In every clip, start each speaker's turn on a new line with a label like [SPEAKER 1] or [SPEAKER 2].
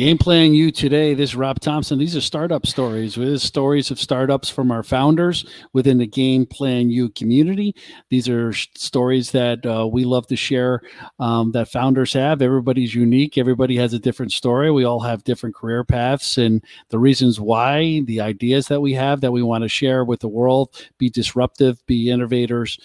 [SPEAKER 1] Game Plan U today. This is Rob Thompson. These are startup stories. This is stories of startups from our founders within the Game Plan U community. These are stories that we love to share that founders have. Everybody's unique. Everybody has a different story. We all have different career paths and the reasons why, the ideas that we have that we want to share with the world, be disruptive, be innovators.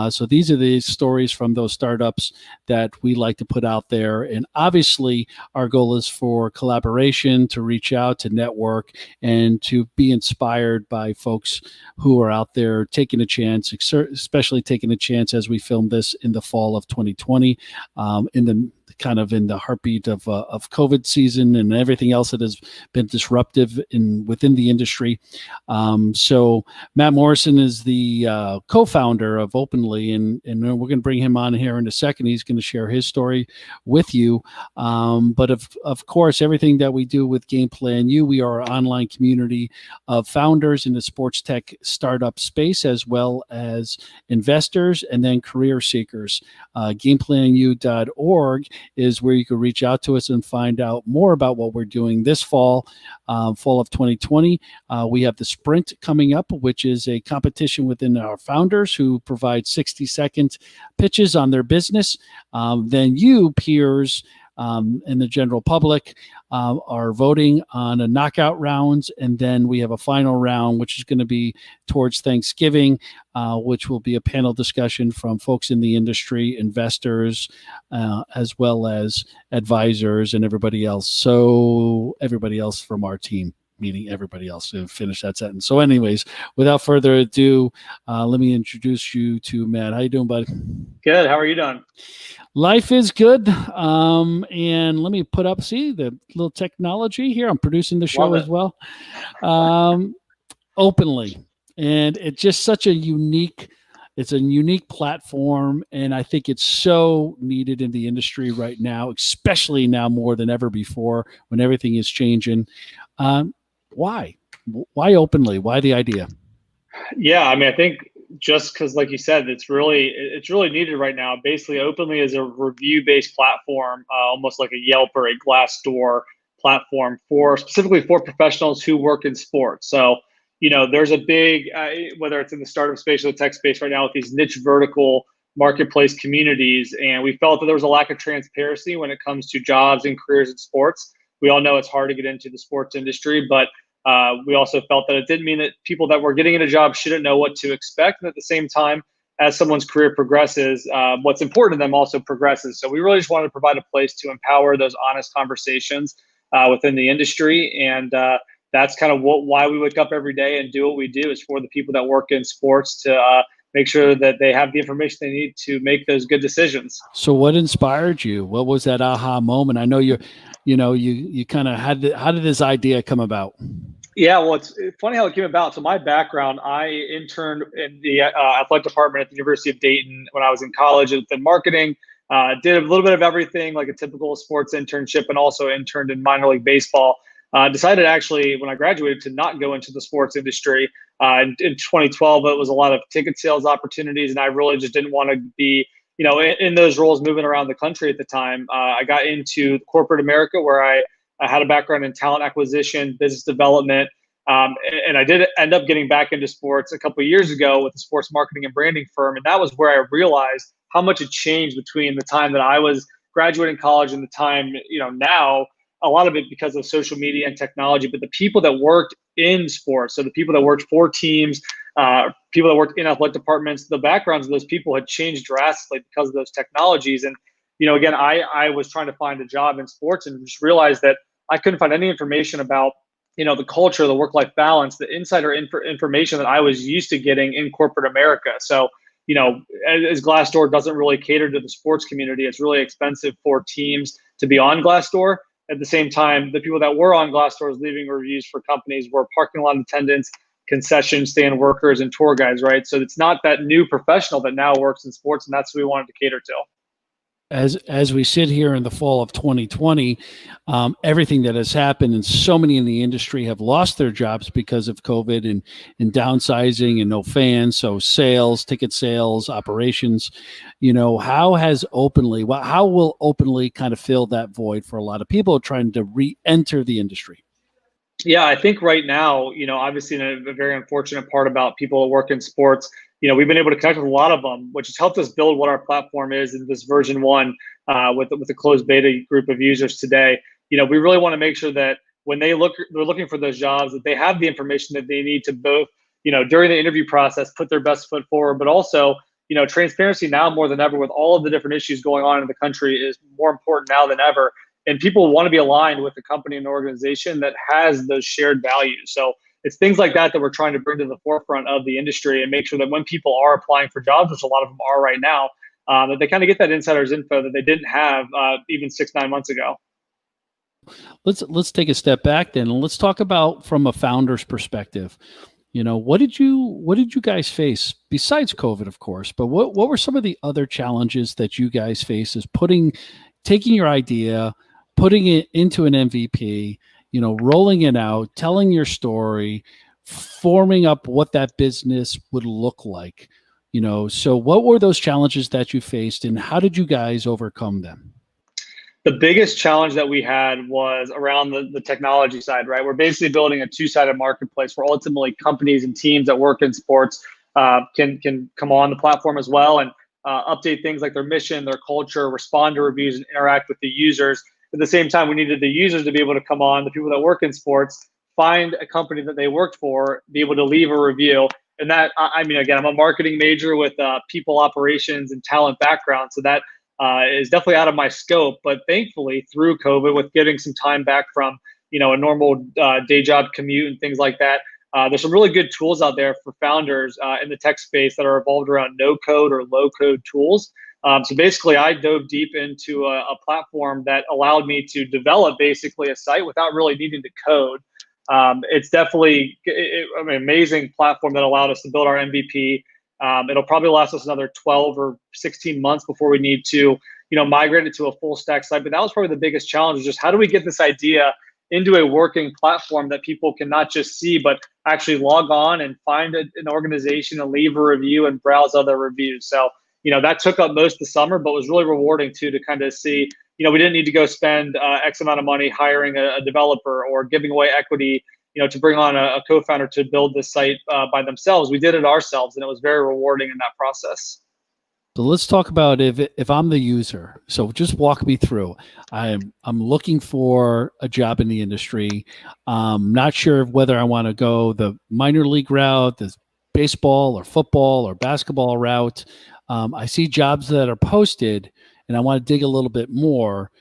[SPEAKER 1] So these are the stories from those startups that we like to put out there. And obviously, our goal is for collaboration, to reach out, to network, and to be inspired by folks who are out there taking a chance, especially taking a chance as we film this in the fall of 2020, in the heartbeat of COVID season and everything else that has been disruptive within the industry. So Matt Morrison is the co-founder of Openly, and we're going to bring him on here in a second. He's going to share his story with you. But of course, everything that we do with Game Plan U, we are an online community of founders in the sports tech startup space, as well as investors and then career seekers. GamePlanU.org is where you can reach out to us and find out more about what we're doing this fall of 2020. We have the Sprint coming up, which is a competition within our founders who provide 60-second pitches on their business. Then you, peers, and the general public are voting on a knockout rounds, and then we have a final round, which is going to be towards Thanksgiving, which will be a panel discussion from folks in the industry, investors, as well as advisors and everybody else. So everybody else from our team, meaning everybody else, to finish that sentence. So anyways, without further ado, let me introduce you to Matt. How you doing, bud?
[SPEAKER 2] Good. How are you doing?
[SPEAKER 1] Life is good. And let me put up, the little technology here. I'm producing the show as well. Openly. And it's just such a unique platform. And I think it's so needed in the industry right now, especially now more than ever before when everything is changing. Why Openly? Why the idea?
[SPEAKER 2] Yeah, I mean, I think just because, like you said, it's really needed right now. Basically, Openly is a review-based platform, almost like a Yelp or a Glassdoor platform specifically for professionals who work in sports. So, there's a big, whether it's in the startup space or the tech space right now, with these niche vertical marketplace communities, and we felt that there was a lack of transparency when it comes to jobs and careers in sports. We all know it's hard to get into the sports industry, but we also felt that it didn't mean that people that were getting into jobs shouldn't know what to expect. And at the same time, as someone's career progresses, what's important to them also progresses. So we really just wanted to provide a place to empower those honest conversations within the industry. And that's kind of why we wake up every day and do what we do, is for the people that work in sports to make sure that they have the information they need to make those good decisions.
[SPEAKER 1] So what inspired you? What was that aha moment? I know you kind of how did this idea come about?
[SPEAKER 2] Yeah, well, it's funny how it came about. So my background, I interned in the athletic department at the University of Dayton when I was in college in marketing. Did a little bit of everything, like a typical sports internship, and also interned in minor league baseball. Decided actually when I graduated to not go into the sports industry. In 2012, it was a lot of ticket sales opportunities, and I really just didn't want to be in those roles moving around the country at the time. I got into corporate America, where I had a background in talent acquisition, business development, and I did end up getting back into sports a couple of years ago with a sports marketing and branding firm. And that was where I realized how much it changed between the time that I was graduating college and the time, now. A lot of it because of social media and technology, but the people that worked in sports, so the people that worked for teams, people that worked in athletic departments, the backgrounds of those people had changed drastically because of those technologies. And, again, I was trying to find a job in sports and just realized that I couldn't find any information about, the culture, the work-life balance, the insider information that I was used to getting in corporate America. So, as Glassdoor doesn't really cater to the sports community, it's really expensive for teams to be on Glassdoor. At the same time, the people that were on Glassdoor leaving reviews for companies were parking lot attendants, concession stand workers, and tour guides, right? So it's not that new professional that now works in sports, and that's what we wanted to cater to.
[SPEAKER 1] as we sit here in the fall of 2020, everything that has happened, and so many in the industry have lost their jobs because of COVID and downsizing and no fans. So sales, ticket sales, operations, how will openly kind of fill that void for a lot of people trying to re-enter the industry?
[SPEAKER 2] Yeah, I think right now, obviously, a very unfortunate part about people that work in sports, we've been able to connect with a lot of them, which has helped us build what our platform is in this version one with the closed beta group of users today. We really want to make sure that when they're looking for those jobs, that they have the information that they need to both, during the interview process, put their best foot forward, but also, transparency now more than ever with all of the different issues going on in the country is more important now than ever, and people want to be aligned with a company and organization that has those shared values. So it's things like that we're trying to bring to the forefront of the industry and make sure that when people are applying for jobs, which a lot of them are right now, that they kind of get that insider's info that they didn't have even 6-9 months ago.
[SPEAKER 1] Let's take a step back then, and let's talk about from a founder's perspective. What did you guys face besides COVID, of course, but what were some of the other challenges that you guys face as taking your idea, putting it into an MVP, rolling it out, telling your story, forming up what that business would look like? So what were those challenges that you faced, and how did you guys overcome them?
[SPEAKER 2] The biggest challenge that we had was around the technology side, right? We're basically building a two-sided marketplace where ultimately companies and teams that work in sports can come on the platform as well and update things like their mission, their culture, respond to reviews, and interact with the users. At the same time, we needed the users to be able to come on, the people that work in sports, find a company that they worked for, be able to leave a review. And that, I mean, again, I'm a marketing major with people operations and talent background. So that is definitely out of my scope. But thankfully, through COVID, with getting some time back from a normal day job commute and things like that, there's some really good tools out there for founders in the tech space that are evolved around no code or low code tools. So basically, I dove deep into a platform that allowed me to develop basically a site without really needing to code. It's definitely an amazing platform that allowed us to build our MVP. It'll probably last us another 12 or 16 months before we need to, migrate it to a full stack site. But that was probably the biggest challenge, is just how do we get this idea into a working platform that people can not just see, but actually log on and find an organization and leave a review and browse other reviews. So, that took up most of the summer, but was really rewarding too, to kind of see, we didn't need to go spend X amount of money hiring a developer or giving away equity, to bring on a co-founder to build this site by themselves. We did it ourselves, and it was very rewarding in that process.
[SPEAKER 1] So let's talk about if I'm the user. So just walk me through. I'm looking for a job in the industry. Not sure whether I want to go the minor league route, the baseball or football or basketball route. I see jobs that are posted, and I want to dig a little bit more.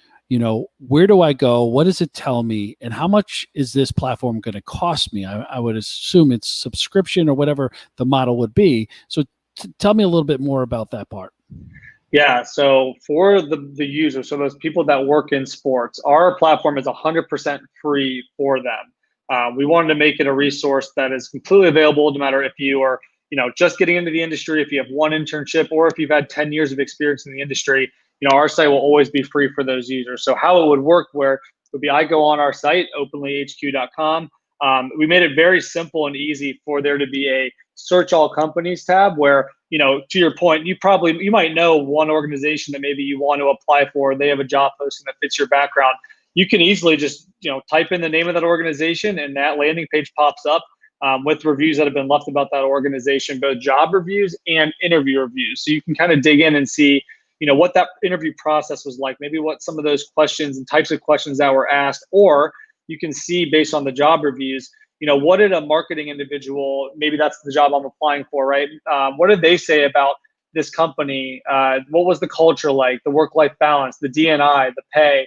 [SPEAKER 1] Where do I go? What does it tell me? And how much is this platform going to cost me? I would assume it's subscription or whatever the model would be. So tell me a little bit more about that part.
[SPEAKER 2] Yeah, so for the user, so those people that work in sports, our platform is 100% free for them. We wanted to make it a resource that is completely available, no matter if you are, just getting into the industry, if you have one internship, or if you've had 10 years of experience in the industry. Our site will always be free for those users. So how it would work, would be I go on our site, openlyhq.com. We made it very simple and easy for there to be a search all companies tab where, to your point, you might know one organization that maybe you want to apply for. They have a job posting that fits your background. You can easily just, type in the name of that organization, and that landing page pops up with reviews that have been left about that organization, both job reviews and interview reviews. So you can kind of dig in and see, what that interview process was like, maybe what some of those questions and types of questions that were asked, or you can see based on the job reviews, what did a marketing individual, maybe that's the job I'm applying for, right? What did they say about this company? What was the culture like, the work-life balance, the D&I, the pay?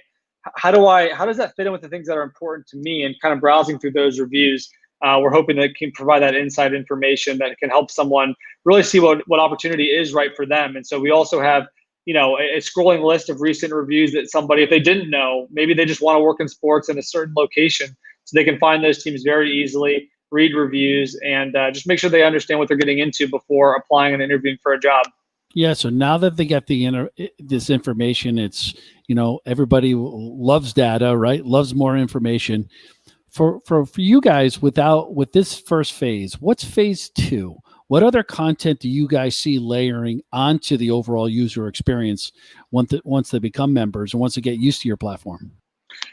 [SPEAKER 2] How does that fit in with the things that are important to me? And kind of browsing through those reviews, we're hoping that it can provide that inside information that can help someone really see what opportunity is right for them. And so we also have a scrolling list of recent reviews that somebody, if they didn't know, maybe they just want to work in sports in a certain location, so they can find those teams very easily, read reviews, and just make sure they understand what they're getting into before applying and interviewing for a job.
[SPEAKER 1] Yeah. So now that they get this information, it's, everybody loves data, right? Loves more information. For you guys, with this first phase, what's phase two? What other content do you guys see layering onto the overall user experience once they become members and once they get used to your platform?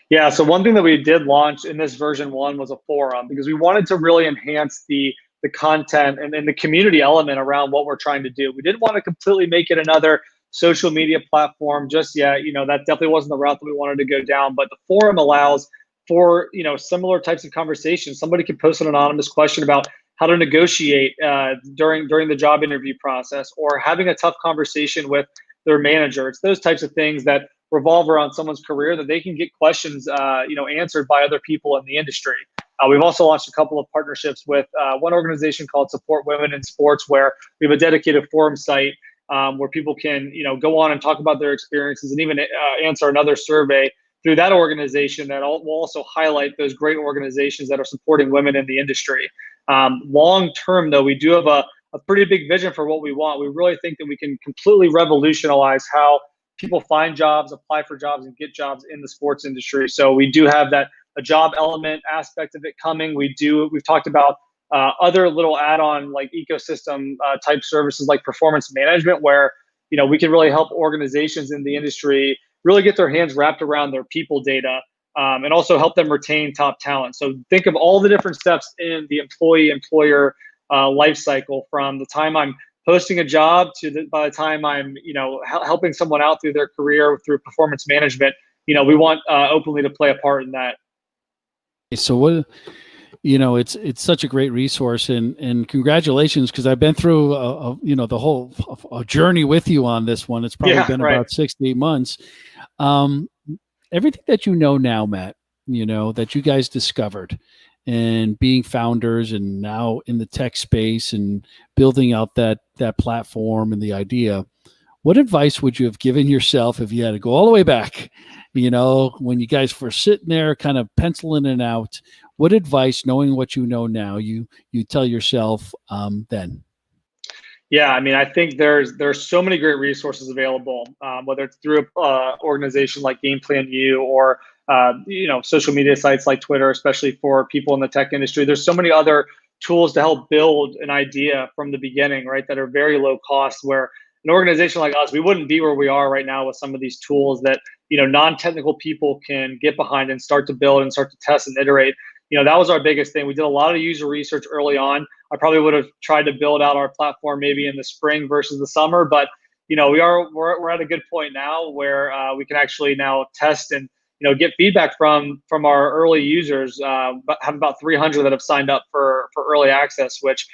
[SPEAKER 2] Yeah, so one thing that we did launch in this version one was a forum because we wanted to really enhance the content and the community element around what we're trying to do. We didn't want to completely make it another social media platform just yet. That definitely wasn't the route that we wanted to go down. But the forum allows for similar types of conversations. Somebody can post an anonymous question about how to negotiate during the job interview process, or having a tough conversation with their manager. It's those types of things that revolve around someone's career that they can get questions, answered by other people in the industry. We've also launched a couple of partnerships with one organization called Support Women in Sports, where we have a dedicated forum site where people can, go on and talk about their experiences and even answer another survey through that organization that will also highlight those great organizations that are supporting women in the industry. Long term, though, we do have a pretty big vision for what we want. We really think that we can completely revolutionize how people find jobs, apply for jobs, and get jobs in the sports industry. So we do have that a job element aspect of it coming. We've talked about other little add-on like ecosystem type services like performance management, where we can really help organizations in the industry really get their hands wrapped around their people data, and also help them retain top talent. So think of all the different steps in the employee-employer life cycle, from the time I'm posting a job to by the time I'm helping someone out through their career through performance management. We want Openly to play a part in that.
[SPEAKER 1] So what, it's such a great resource, and congratulations, because I've been through the whole a journey with you on this one. It's probably been
[SPEAKER 2] Right.
[SPEAKER 1] about 6 to 8 months. Um, Everything that you know now, Matt, that you guys discovered, and being founders and now in the tech space and building out that platform and the idea, what advice would you have given yourself if you had to go all the way back, when you guys were sitting there kind of penciling it out? What advice, knowing what you know now, you tell yourself then?
[SPEAKER 2] Yeah, I mean, I think there's so many great resources available, whether it's through an organization like Game Plan U, or social media sites like Twitter, especially for people in the tech industry. There's so many other tools to help build an idea from the beginning, right? That are very low cost. Where an organization like us, we wouldn't be where we are right now with some of these tools that non-technical people can get behind and start to build and start to test and iterate. That was our biggest thing. We did a lot of user research early on. I probably would have tried to build out our platform maybe in the spring versus the summer, but we're at a good point now where we can actually now test and get feedback from our early users. But have about 300 that have signed up for early access, which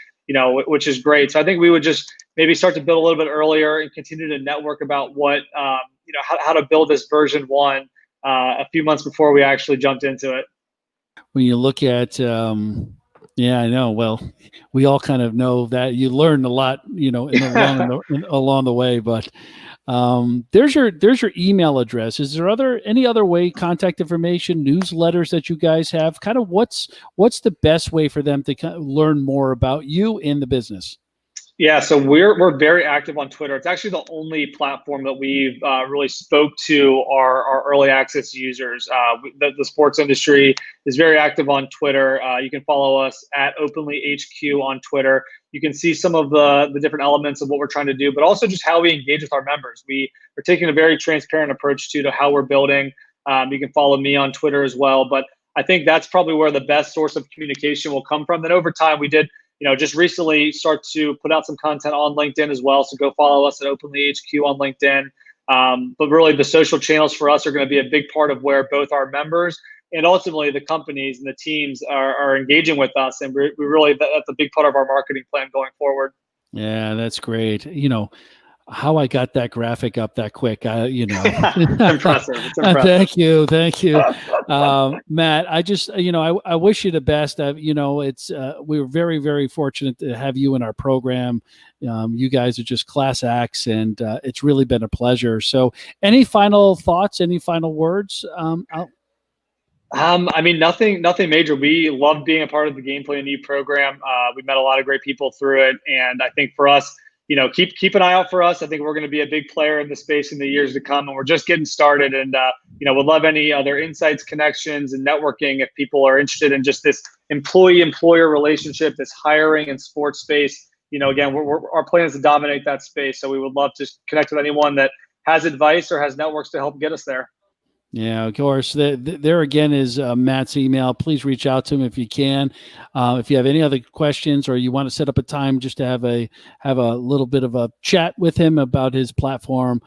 [SPEAKER 2] is great. So I think we would just maybe start to build a little bit earlier and continue to network about what how to build this version one a few months before we actually jumped into it.
[SPEAKER 1] When you look at yeah, I know. Well, we all kind of know that you learn a lot, along the way. But there's your email address. Is there any other way, contact information, newsletters that you guys have? Kind of what's the best way for them to kind of learn more about you in the business?
[SPEAKER 2] Yeah, so we're very active on Twitter. It's actually the only platform that we've really spoke to our early access users. The sports industry is very active on Twitter. You can follow us at Openly HQ on Twitter. You can see some of the different elements of what we're trying to do, but also just how we engage with our members. We are taking a very transparent approach to how we're building. You can follow me on Twitter as well, but I think that's probably where the best source of communication will come from. Then over time, we did just recently start to put out some content on LinkedIn as well. So go follow us at Openly HQ on LinkedIn. But really, the social channels for us are going to be a big part of where both our members and ultimately the companies and the teams are engaging with us. And we really, that's a big part of our marketing plan going forward.
[SPEAKER 1] Yeah, that's great. How I got that graphic up that quick.
[SPEAKER 2] It's impressive. It's impressive.
[SPEAKER 1] Thank you, Matt. I just, I wish you the best. It's we were very, very fortunate to have you in our program. You guys are just class acts, and it's really been a pleasure. So, any final thoughts? Any final words?
[SPEAKER 2] I mean, nothing major. We loved being a part of the Game Plan U program. We met a lot of great people through it, and I think for us, keep an eye out for us. I think we're going to be a big player in the space in the years to come, and we're just getting started. And would love any other insights, connections, and networking if people are interested in just this employee-employer relationship, this hiring and sports space. Again, our plan is to dominate that space, so we would love to connect with anyone that has advice or has networks to help get us there.
[SPEAKER 1] Yeah, of course. There again is Matt's email. Please reach out to him if you can. If you have any other questions or you want to set up a time just to have a little bit of a chat with him about his platform.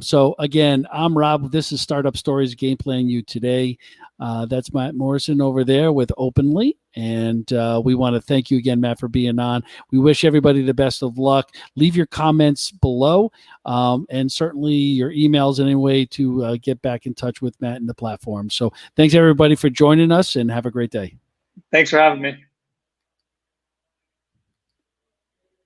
[SPEAKER 1] So again, I'm Rob. This is Startup Stories Game Plan You today. That's Matt Morrison over there with Openly. And we want to thank you again, Matt, for being on. We wish everybody the best of luck. Leave your comments below and certainly your emails in any way to get back in touch with Matt and the platform. So thanks, everybody, for joining us, and have a great day.
[SPEAKER 2] Thanks for having me.